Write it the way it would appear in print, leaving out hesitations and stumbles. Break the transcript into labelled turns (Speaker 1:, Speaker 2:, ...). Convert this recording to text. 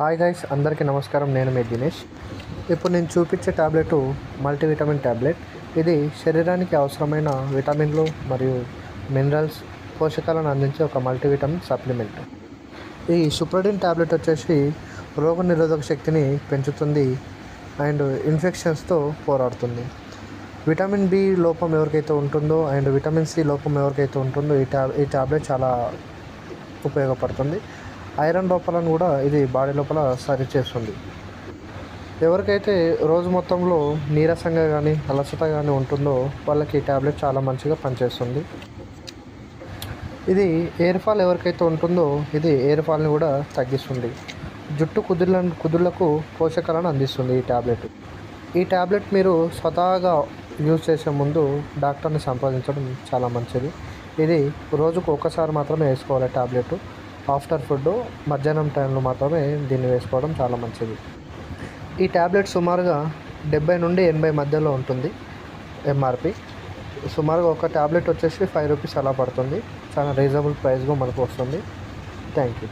Speaker 1: Hi guys, అందరికీ నమస్కారం. నేను మీ దినేష్. ఇప్పుడు నేను చూపించే టాబ్లెట్ మల్టీవిటమిన్ టాబ్లెట్. ఇది శరీరానికి అవసరమైన విటమిన్లు మరియు మినరల్స్, పోషకాలను అందించే ఒక మల్టీవిటమిన్ సప్లిమెంట్. ఈ సూప్రడిన్ టాబ్లెట్ వచ్చేసి రోగనిరోధక శక్తిని పెంచుతుంది అండ్ ఇన్ఫెక్షన్స్తో పోరాడుతుంది. విటమిన్ బి లోపం ఎవరికైతే ఉంటుందో అండ్ విటమిన్ సి లోపం ఎవరికైతే ఉంటుందో ఈ టాబ్లెట్ చాలా ఉపయోగపడుతుంది. ఐరన్ లోపాలను కూడా ఇది బాడీ లోపల సరి చేస్తుంది. ఎవరికైతే రోజు మొత్తంలో నీరసంగా కానీ అలసట కానీ ఉంటుందో వాళ్ళకి ఈ టాబ్లెట్ చాలా మంచిగా పనిచేస్తుంది. ఇది ఎయిర్ ఫాల్ ఎవరికైతే ఉంటుందో ఇది ఎయిర్ ఫాల్ని కూడా తగ్గిస్తుంది. జుట్టు కుదుళ్లకు పోషకాలను అందిస్తుంది ఈ టాబ్లెట్ మీరు స్వతహాగా యూజ్ చేసే ముందు డాక్టర్ని సంప్రదించడం చాలా మంచిది. ఇది రోజుకు ఒక్కసారి మాత్రమే వేసుకోవాలి. టాబ్లెట్ ఆఫ్టర్ ఫుడ్ మధ్యాహ్నం టైంలో మాత్రమే దీన్ని వేసుకోవడం చాలా మంచిది. ఈ టాబ్లెట్ సుమారుగా 70 నుండి 80 మధ్యలో ఉంటుంది ఎంఆర్పి. సుమారుగా ఒక టాబ్లెట్ వచ్చేసి 5 రూపీస్ అలా పడుతుంది. చాలా రీజనబుల్ ప్రైస్గా మనకు వస్తుంది. Thank you.